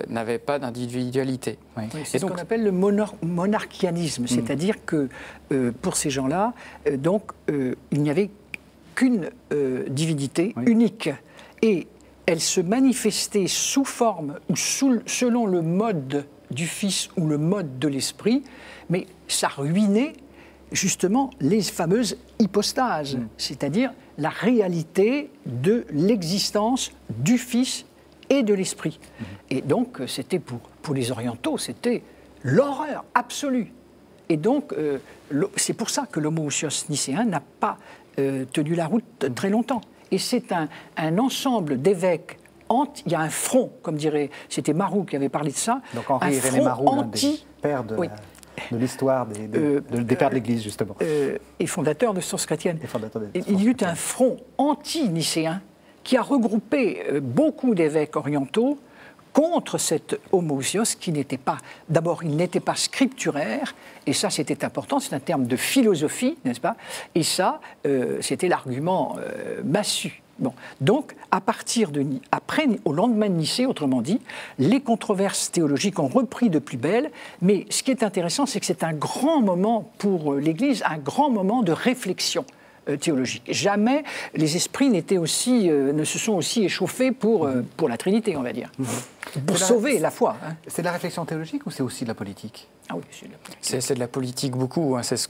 n'avaient pas d'individualité. C'est ce qu'on appelle le monarchianisme, c'est-à-dire que pour ces gens-là, il n'y avait qu'une divinité unique. Et elle se manifestait sous forme ou selon le mode du Fils ou le mode de l'Esprit, mais ça ruinait justement les fameuses hypostases, c'est-à-dire la réalité de l'existence du Fils et de l'Esprit. Et donc, c'était pour les orientaux, c'était l'horreur absolue. Et donc, c'est pour ça que l'homoousios nicéen n'a pas tenu la route très longtemps. Et c'est un ensemble d'évêques. Il y a un front, comme dirait, c'était Marou qui avait parlé de ça. Donc Henri Irénée Marou, l'un des pères de l'histoire des pères de l'Église, justement. Et fondateur de Sources chrétiennes. Il y eut un front anti-nicéen qui a regroupé beaucoup d'évêques orientaux contre cet homoousios qui n'était pas, d'abord, il n'était pas scripturaire, et ça c'était important, c'est un terme de philosophie, n'est-ce pas? Et ça, c'était l'argument massu. Bon. Donc, au lendemain de Nicée, autrement dit, les controverses théologiques ont repris de plus belle, mais ce qui est intéressant, c'est que c'est un grand moment pour l'Église, un grand moment de réflexion théologique. Jamais les esprits ne se sont aussi échauffés pour la Trinité, on va dire, pour sauver la foi. Hein. C'est de la réflexion théologique ou c'est aussi de la politique? Ah oui, c'est de la politique. C'est de la politique beaucoup, hein. C'est ce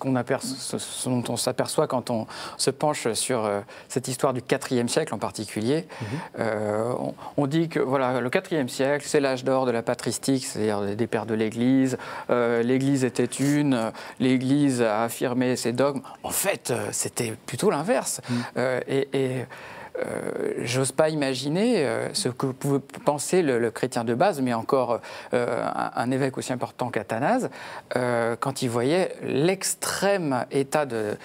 dont on s'aperçoit quand on se penche sur cette histoire du IVe siècle en particulier. On dit que voilà, le IVe siècle, c'est l'âge d'or de la patristique, c'est-à-dire des pères de l'Église. L'Église était une, l'Église a affirmé ses dogmes. En fait, c'était plutôt l'inverse. j'ose pas imaginer ce que pouvait penser le chrétien de base, mais encore un évêque aussi important qu'Athanase, quand il voyait l'extrême état de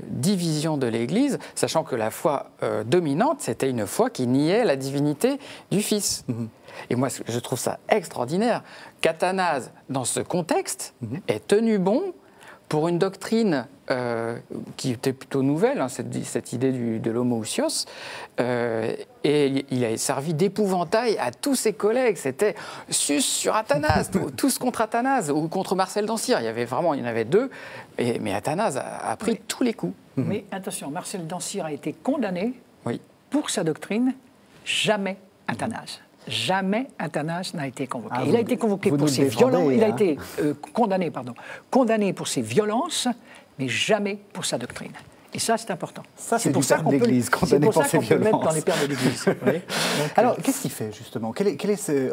division de l'Église, sachant que la foi dominante, c'était une foi qui niait la divinité du Fils. Et moi, je trouve ça extraordinaire qu'Athanase, dans ce contexte, ait tenu bon pour une doctrine qui était plutôt nouvelle, hein, cette idée de l'homoousios, et il a servi d'épouvantail à tous ses collègues. C'était sus sur Athanase, tous contre Athanase, ou contre Marcel d'Ancire. Il y en avait deux, mais Athanase a pris tous les coups. Mais attention, Marcel d'Ancire a été condamné pour sa doctrine, jamais Athanase. Jamais Athanase n'a été convoqué. Il a été convoqué pour ses violences, il a été condamné pour ses violences, mais jamais pour sa doctrine. Et ça, c'est important. Ça, c'est pour ça qu'on peut le mettre dans les pères de l'Église. Alors, qu'est-ce qu'il fait, justement?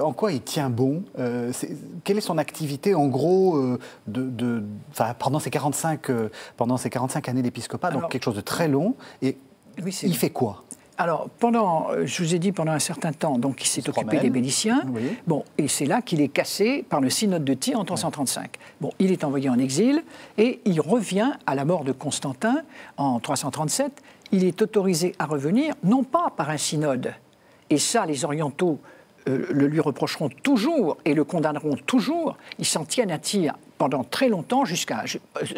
En quoi il tient bon? Quelle est son activité, en gros, pendant ces 45 années d'épiscopat, donc quelque chose de très long, et il fait quoi? Alors, je vous ai dit, pendant un certain temps, donc, il s'est occupé des Béliciens. Oui. Bon, et c'est là qu'il est cassé par le synode de Tyr en 335. Bon, il est envoyé en exil et il revient à la mort de Constantin en 337. Il est autorisé à revenir, non pas par un synode. Et ça, les orientaux le lui reprocheront toujours et le condamneront toujours. Ils s'en tiennent à Tyr pendant très longtemps,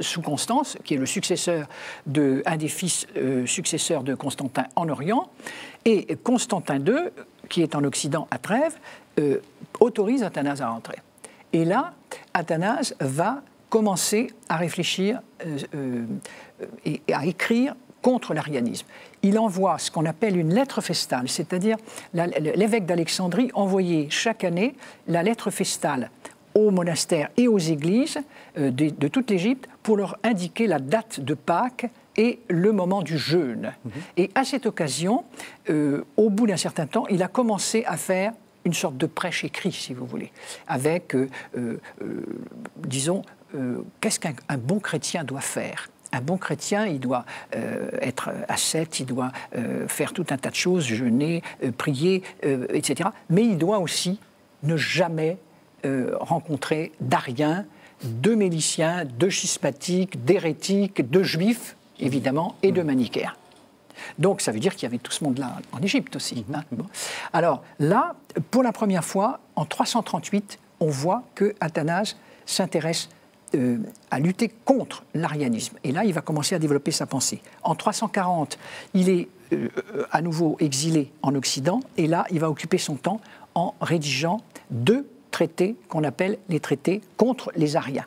sous Constance, qui est le successeur un des fils successeurs de Constantin en Orient. Et Constantin II, qui est en Occident à Trèves, autorise Athanase à entrer. Et là, Athanase va commencer à réfléchir et à écrire contre l'arianisme. Il envoie ce qu'on appelle une lettre festale, c'est-à-dire l'évêque d'Alexandrie envoyait chaque année la lettre festale aux monastères et aux églises de toute l'Égypte pour leur indiquer la date de Pâques et le moment du jeûne. Et à cette occasion, au bout d'un certain temps, il a commencé à faire une sorte de prêche écrit, si vous voulez, avec, disons, qu'est-ce qu'un bon chrétien doit faire. Un bon chrétien, il doit être ascète, il doit faire tout un tas de choses, jeûner, prier, etc. Mais il doit aussi ne jamais rencontrer d'ariens, de méliciens, de schismatiques, d'hérétiques, de juifs, évidemment, et de manichéens. Donc ça veut dire qu'il y avait tout ce monde-là en Égypte aussi. Hein. Bon. Alors là, pour la première fois, en 338, on voit que Athanase s'intéresse à lutter contre l'arianisme. Et là, il va commencer à développer sa pensée. En 340, il est à nouveau exilé en Occident, et là, il va occuper son temps en rédigeant 2 traités qu'on appelle les traités contre les Ariens.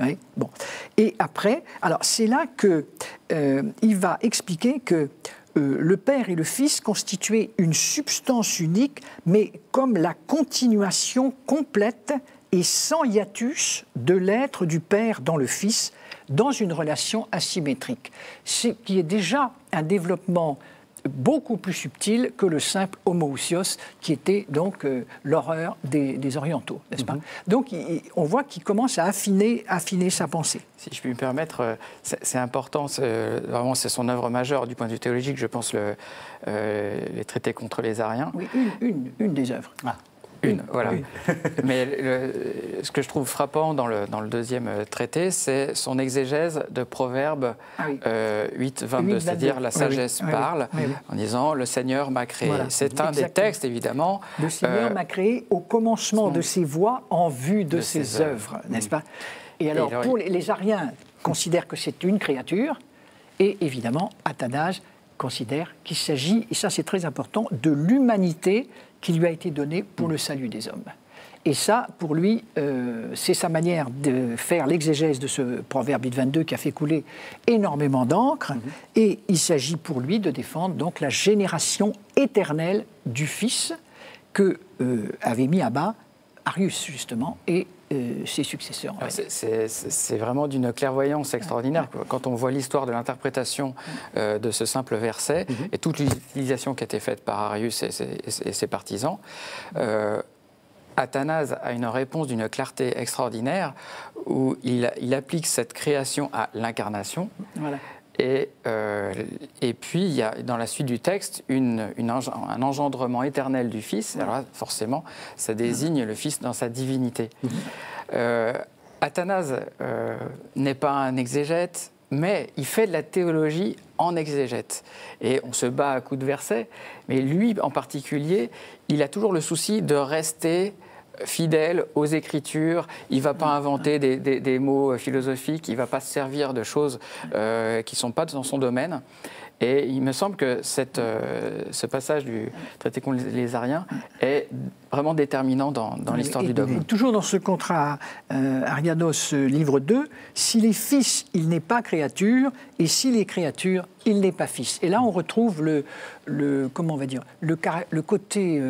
Oui, bon. Et après, alors c'est là qu'il va expliquer que le Père et le Fils constituaient une substance unique, mais comme la continuation complète et sans hiatus de l'être du Père dans le Fils, dans une relation asymétrique. C'est qui est déjà un développement beaucoup plus subtil que le simple homoousios, qui était donc l'horreur des orientaux, n'est-ce pas? Donc on voit qu'il commence à affiner sa pensée. Si je puis me permettre, c'est important, vraiment c'est son œuvre majeure du point de vue théologique, je pense, les traités contre les Ariens. Oui, une des œuvres. Ah. Voilà. Oui. Mais ce que je trouve frappant dans le deuxième traité, c'est son exégèse de Proverbes 8, 22, c'est-à-dire la sagesse parle en disant « le Seigneur m'a créé voilà. ». C'est un des textes, évidemment. Le Seigneur m'a créé au commencement de ses voies en vue de ses œuvres, n'est-ce pas? Et alors, pour les Ariens, considèrent que c'est une créature, et évidemment, Athanase considère qu'il s'agit, et ça c'est très important, de l'humanité qui lui a été donnée pour le salut des hommes. Et ça, pour lui, c'est sa manière de faire l'exégèse de ce Proverbe 8.22 qui a fait couler énormément d'encre. Et il s'agit pour lui de défendre donc la génération éternelle du Fils que avait mis à bas Arius, justement, et ses successeurs. C'est vraiment d'une clairvoyance extraordinaire. Quand on voit l'histoire de l'interprétation de ce simple verset et toute l'utilisation qui a été faite par Arius et ses partisans, Athanase a une réponse d'une clarté extraordinaire où il applique cette création à l'incarnation. Voilà. Et puis, il y a dans la suite du texte un engendrement éternel du Fils. Alors là, forcément, ça désigne le Fils dans sa divinité. Athanase n'est pas un exégète, mais il fait de la théologie en exégète. Et on se bat à coups de versets, mais lui en particulier, il a toujours le souci de rester fidèle aux Écritures. Il ne va pas inventer des mots philosophiques, il ne va pas se servir de choses qui ne sont pas dans son domaine. Et il me semble que ce passage du traité contre les Ariens est vraiment déterminant dans l'histoire du dogme. Toujours dans ce contrat Arianos, livre 2, s'il est fils, il n'est pas créature, et s'il est créature, il n'est pas fils. Et là, on retrouve comment on va dire, le côté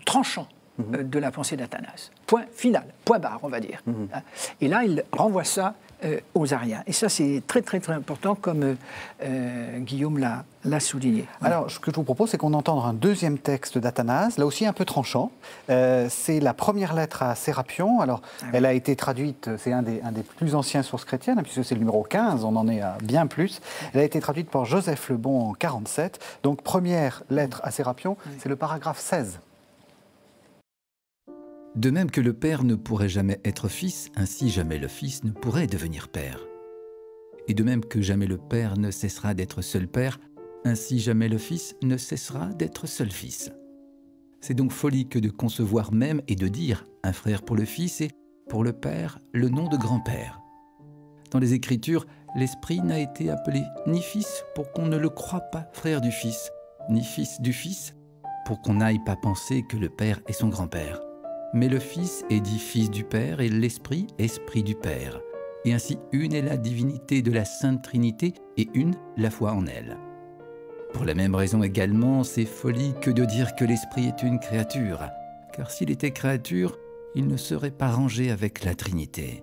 tranchant de la pensée d'Athanase. Point final, point barre, on va dire. Et là, il renvoie ça aux Ariens. Et ça, c'est très, très, très important, comme Guillaume l'a souligné. Alors, ce que je vous propose, c'est qu'on entende un deuxième texte d'Athanase, là aussi un peu tranchant. C'est la première lettre à Sérapion. Alors, elle a été traduite, c'est un des plus anciens sources chrétiennes, puisque c'est le numéro 15, on en est à bien plus. Elle a été traduite par Joseph Lebon en 47. Donc, première lettre à Sérapion, c'est le paragraphe 16. De même que le Père ne pourrait jamais être Fils, ainsi jamais le Fils ne pourrait devenir Père. Et de même que jamais le Père ne cessera d'être seul Père, ainsi jamais le Fils ne cessera d'être seul Fils. C'est donc folie que de concevoir même et de dire un frère pour le Fils et pour le Père le nom de grand-père. Dans les Écritures, l'Esprit n'a été appelé ni Fils pour qu'on ne le croie pas frère du Fils, ni Fils du Fils pour qu'on n'aille pas penser que le Père est son grand-père. Mais le Fils est dit Fils du Père et l'Esprit, Esprit du Père. Et ainsi, une est la divinité de la Sainte Trinité et une, la foi en elle. Pour la même raison également, c'est folie que de dire que l'Esprit est une créature, car s'il était créature, il ne serait pas rangé avec la Trinité.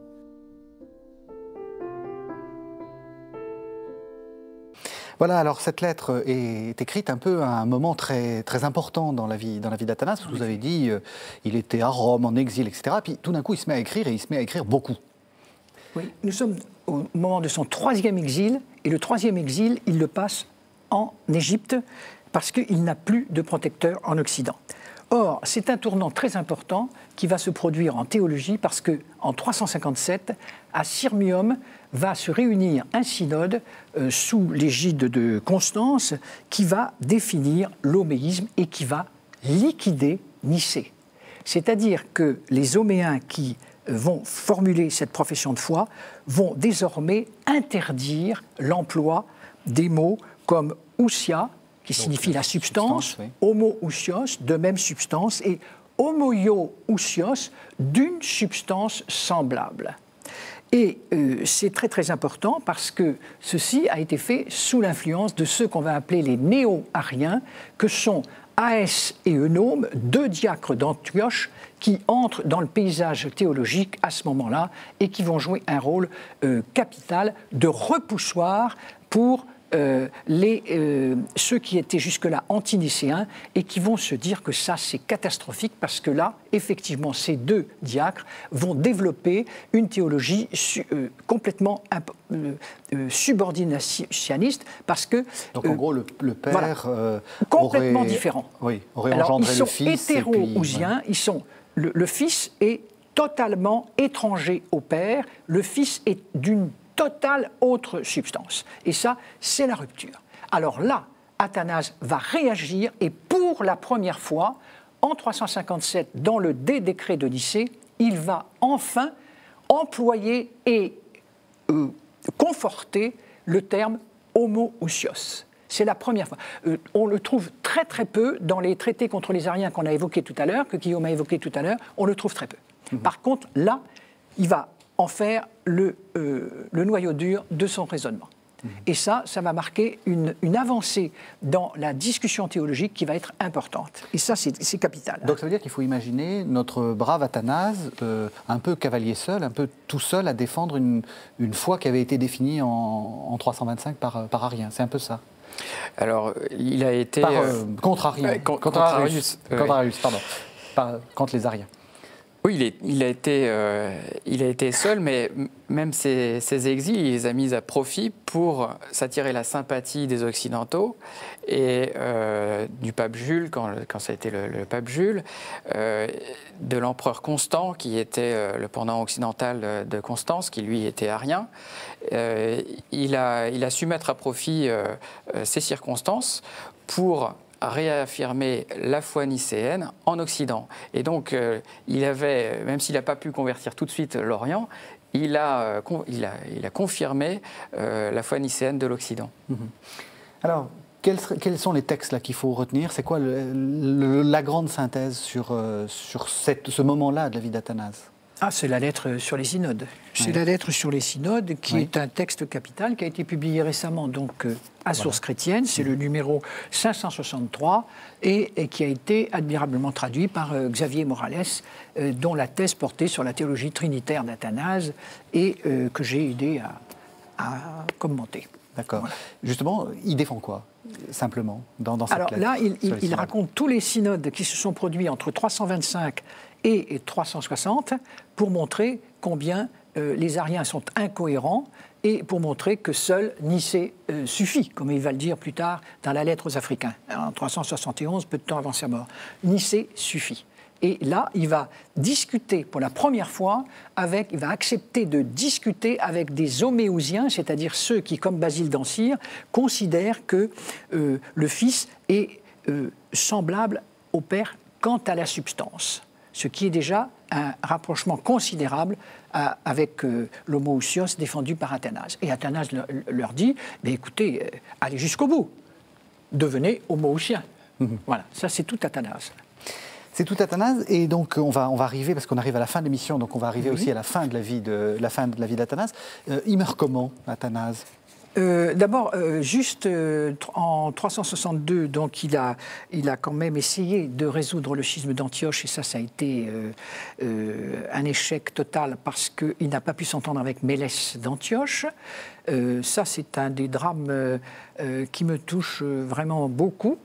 Voilà, alors cette lettre est écrite un peu à un moment très, très important dans la vie d'Athanase. Vous avez dit, il était à Rome, en exil, etc. Puis tout d'un coup, il se met à écrire, et il se met à écrire beaucoup. Oui, nous sommes au moment de son 3e exil, et le 3e exil, il le passe en Égypte, parce qu'il n'a plus de protecteur en Occident. Or, c'est un tournant très important qui va se produire en théologie, parce qu'en 357, à Sirmium, va se réunir un synode sous l'égide de Constance qui va définir l'homéisme et qui va liquider Nicée. C'est-à-dire que les Homéens qui vont formuler cette profession de foi vont désormais interdire l'emploi des mots comme ousia, qui signifie la substance, oui. Homo-ousios, de même substance, et homoio-ousios, d'une substance semblable. Et c'est très très important parce que ceci a été fait sous l'influence de ceux qu'on va appeler les néo-ariens, que sont Aès et Eunome, 2 diacres d'Antioche qui entrent dans le paysage théologique à ce moment-là et qui vont jouer un rôle capital de repoussoir pour ceux qui étaient jusque-là antinicéens et qui vont se dire que ça, c'est catastrophique parce que là, effectivement, ces 2 diacres vont développer une théologie complètement subordinationiste parce que... Donc, en gros, le père voilà, complètement différent. Oui, aurait engendré le fils. Ils sont hétéro-ousiens, ouais. Ils sont... Le fils est totalement étranger au père, le fils est d'une totale autre substance. Et ça, c'est la rupture. Alors là, Athanase va réagir et pour la première fois, en 357, dans le décret de Nicée, il va enfin employer et conforter le terme homo-ousios. C'est la première fois. On le trouve très très peu dans les traités contre les Ariens qu'on a évoqués tout à l'heure, que Guillaume a évoqué tout à l'heure, on le trouve très peu. Par contre, là, il va en faire le noyau dur de son raisonnement. Et ça va marquer une avancée dans la discussion théologique qui va être importante. Et ça, c'est capital. Donc ça veut dire qu'il faut imaginer notre brave Athanase un peu cavalier seul, un peu tout seul à défendre une foi qui avait été définie en 325 par Arien. C'est un peu ça. Alors, il a été... contre Arius. Contre Arius, pardon. Contre les Ariens. Oui, il a été seul, mais même ses exils, il les a mis à profit pour s'attirer la sympathie des Occidentaux et du pape Jules, quand ça a été le pape Jules, de l'empereur Constant, qui était le pendant occidental de Constance, qui lui était arien. Il a su mettre à profit ces circonstances pour réaffirmer la foi nicéenne en Occident. Et donc, il avait, même s'il n'a pas pu convertir tout de suite l'Orient, il a confirmé la foi nicéenne de l'Occident. Alors, quels sont les textes là qu'il faut retenir? C'est quoi la grande synthèse sur ce moment-là de la vie d'Athanase? C'est la lettre sur les synodes. C'est la lettre sur les synodes qui est un texte capital qui a été publié récemment donc, à Source chrétienne. C'est le numéro 563 et qui a été admirablement traduit par Xavier Morales, dont la thèse portait sur la théologie trinitaire d'Athanase et que j'ai aidé à commenter. D'accord. Voilà. Justement, il défend quoi, simplement, dans cette lettre? Alors là, il raconte tous les synodes qui se sont produits entre 325 et 360 pour montrer combien les ariens sont incohérents et pour montrer que seul Nicée suffit, comme il va le dire plus tard dans la lettre aux Africains, en 371, peu de temps avant sa mort. Nicée suffit. Et là, il va discuter pour la première fois il va accepter de discuter avec des homéousiens, c'est-à-dire ceux qui, comme Basile d'Ancyre, considèrent que le Fils est semblable au Père quant à la substance, ce qui est déjà un rapprochement considérable avec l'homoousios défendu par Athanase. Et Athanase leur dit, écoutez, allez jusqu'au bout, devenez homoousiens. Voilà, ça c'est tout Athanase. C'est tout Athanase, et donc on va arriver, parce qu'on arrive à la fin de l'émission, donc on va arriver aussi à la fin de la vie d'Athanase. Il meurt comment, Athanase? D'abord, juste en 362, donc il a quand même essayé de résoudre le schisme d'Antioche, et ça a été un échec total parce qu'il n'a pas pu s'entendre avec Mélès d'Antioche. Ça, c'est un des drames qui me touche vraiment beaucoup,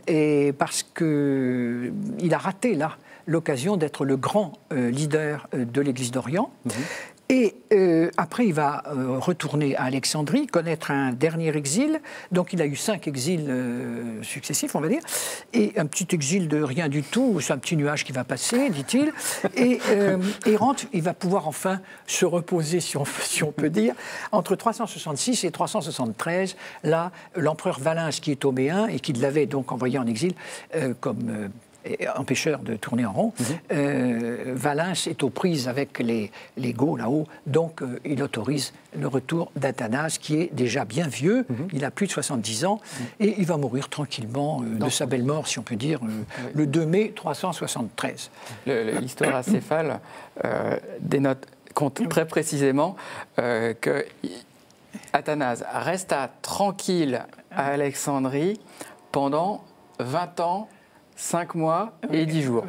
et parce qu'il a raté là l'occasion d'être le grand leader de l'Église d'Orient. Et après, il va retourner à Alexandrie, connaître un dernier exil. Donc, il a eu 5 exils successifs, on va dire. Et un petit exil de rien du tout, c'est un petit nuage qui va passer, dit-il. Et il rentre, il va pouvoir enfin se reposer, si on peut dire. Entre 366 et 373, là, l'empereur Valens, qui est homéen et qui l'avait donc envoyé en exil comme empêcheur de tourner en rond, Valens est aux prises avec les Goths là-haut, donc il autorise le retour d'Athanase, qui est déjà bien vieux, il a plus de 70 ans, et il va mourir tranquillement de sa belle mort, si on peut dire, le 2 mai 373. L'histoire acéphale compte très précisément que Athanase resta tranquille à Alexandrie pendant 20 ans, 5 mois et 10 jours,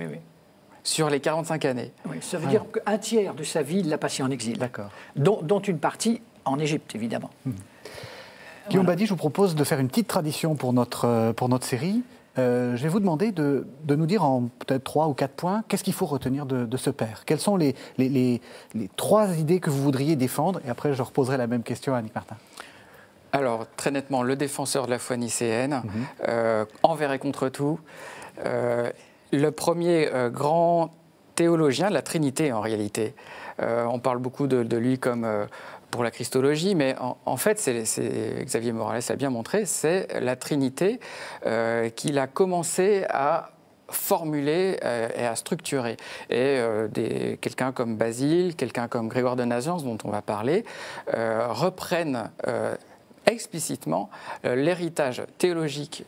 sur les 45 années. Oui, ça veut dire qu'un tiers de sa vie, il l'a passé en exil. D'accord. Dont une partie en Égypte, évidemment. Guillaume Badi, je vous propose de faire une petite tradition pour notre série. Je vais vous demander de nous dire en peut-être 3 ou 4 points, qu'est-ce qu'il faut retenir de ce père? Quelles sont les 3 idées que vous voudriez défendre? Et après, je reposerai la même question à Annick Martin. Alors, très nettement, le défenseur de la foi nicéenne, envers et contre tout. Le premier grand théologien de la Trinité, en réalité. On parle beaucoup de lui comme pour la Christologie, mais en fait, c'est Xavier Morales l'a bien montré, c'est la Trinité qu'il a commencé à formuler et à structurer. Et quelqu'un comme Basile, quelqu'un comme Grégoire de Nazianze, dont on va parler, reprennent explicitement l'héritage théologique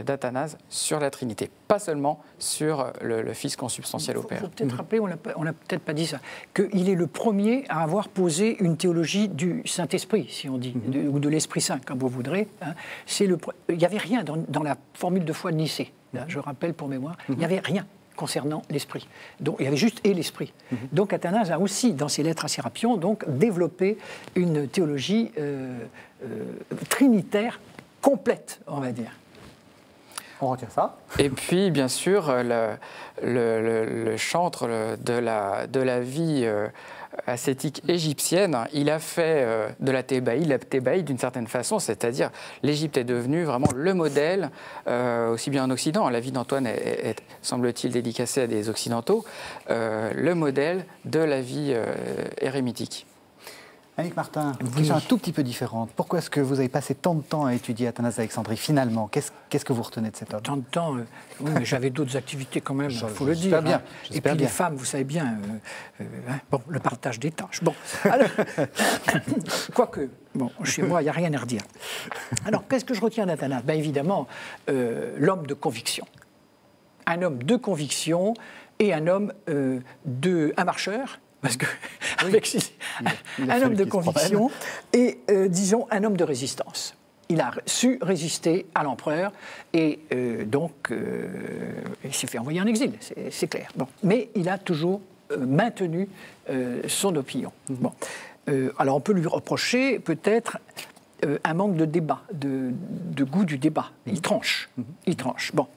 d'Athanase sur la Trinité, pas seulement sur le Fils consubstantiel au Père. Il faut peut-être rappeler, on n'a peut-être pas dit ça, qu'il est le premier à avoir posé une théologie du Saint-Esprit, si on dit, ou de l'Esprit Saint, comme vous voudrez. Hein. Il n'y avait rien dans la formule de foi de Nicée, là, je rappelle pour mémoire, il n'y avait rien concernant l'esprit. Donc, il y avait juste et l'esprit. Donc Athanase a aussi, dans ses lettres à Sérapion, donc, développé une théologie trinitaire complète, on va dire. On retient ça. Et puis, bien sûr, le chantre de la vie ascétique égyptienne, il a fait de la thébaïde d'une certaine façon, c'est-à-dire l'Égypte est devenue vraiment le modèle, aussi bien en Occident, la vie d'Antoine est semble-t-il dédicacée à des Occidentaux, le modèle de la vie érémitique. Annick Martin, une question un tout petit peu différente. Pourquoi est-ce que vous avez passé tant de temps à étudier Athanase d'Alexandrie finalement? Qu'est-ce que vous retenez de cet homme? Tant de temps, oui, mais j'avais d'autres activités quand même, il faut le dire. Bien, Et puis les femmes, vous savez bien, bon, le partage des tâches. Bon, alors, quoique, bon, chez moi, il n'y a rien à redire. Alors, qu'est-ce que je retiens d'Athanase? Ben, évidemment, l'homme de conviction. Un homme de conviction et un homme un marcheur. Parce que, avec un homme de conviction et, disons, un homme de résistance. Il a su résister à l'empereur et donc il s'est fait envoyer en exil, c'est clair. Bon. Mais il a toujours maintenu son opinion. Bon. Alors on peut lui reprocher peut-être un manque de débat, de goût du débat. Il tranche. Il tranche. Bon.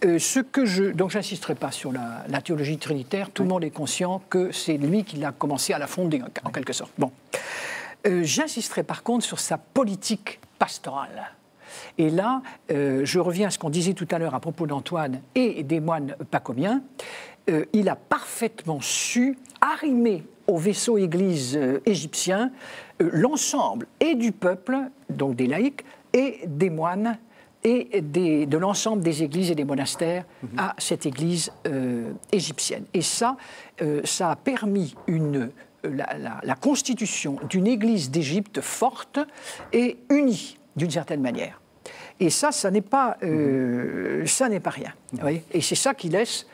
Donc j'insisterai pas sur la théologie trinitaire. Tout le monde est conscient que c'est lui qui l'a commencé à la fonder, en quelque sorte. Bon. J'insisterai par contre sur sa politique pastorale. Et là, je reviens à ce qu'on disait tout à l'heure à propos d'Antoine et des moines pacomiens. Il a parfaitement su arrimer au vaisseau église égyptien l'ensemble et du peuple, donc des laïcs, et des moines, et de l'ensemble des églises et des monastères à cette église égyptienne. Et ça a permis la constitution d'une église d'Égypte forte et unie, d'une certaine manière. Et ça n'est pas rien. Oui. Et c'est ça qui laisse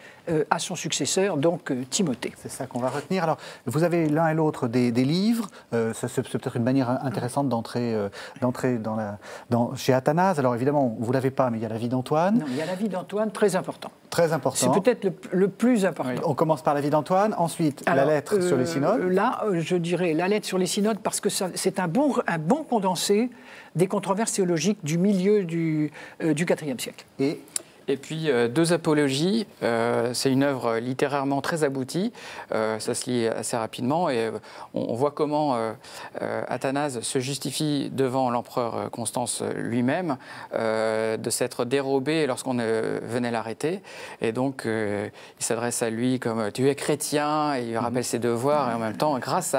à son successeur, donc Timothée. C'est ça qu'on va retenir. Alors, vous avez l'un et l'autre des livres. C'est peut-être une manière intéressante d'entrer chez Athanase. Alors, évidemment, vous ne l'avez pas, mais il y a la vie d'Antoine. Non, il y a la vie d'Antoine, très important. Très important. C'est peut-être le plus important. Oui. On commence par la vie d'Antoine, ensuite la lettre sur les synodes. Là, je dirais la lettre sur les synodes, parce que c'est un bon condensé des controverses théologiques du milieu du IVe siècle. Et puis, deux apologies, c'est une œuvre littérairement très aboutie, ça se lit assez rapidement, et on voit comment Athanase se justifie devant l'empereur Constance lui-même de s'être dérobé lorsqu'on venait l'arrêter, et donc il s'adresse à lui comme « tu es chrétien », et il lui rappelle ses devoirs, et en même temps, grâce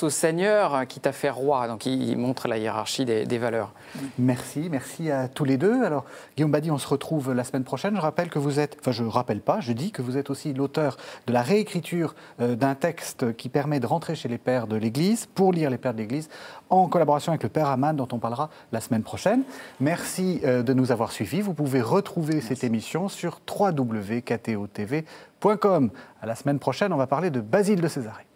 au Seigneur qui t'a fait roi, donc il montre la hiérarchie des valeurs. Merci à tous les deux. Alors, Guillaume Badi, on se retrouve la semaine prochaine. Je rappelle que vous êtes, enfin je ne rappelle pas, je dis que vous êtes aussi l'auteur de la réécriture d'un texte qui permet de rentrer chez les pères de l'Église, pour lire les pères de l'Église, en collaboration avec le père Aman, dont on parlera la semaine prochaine. Merci de nous avoir suivis. Vous pouvez retrouver cette émission sur www.ktotv.com. À la semaine prochaine, on va parler de Basile de Césarée.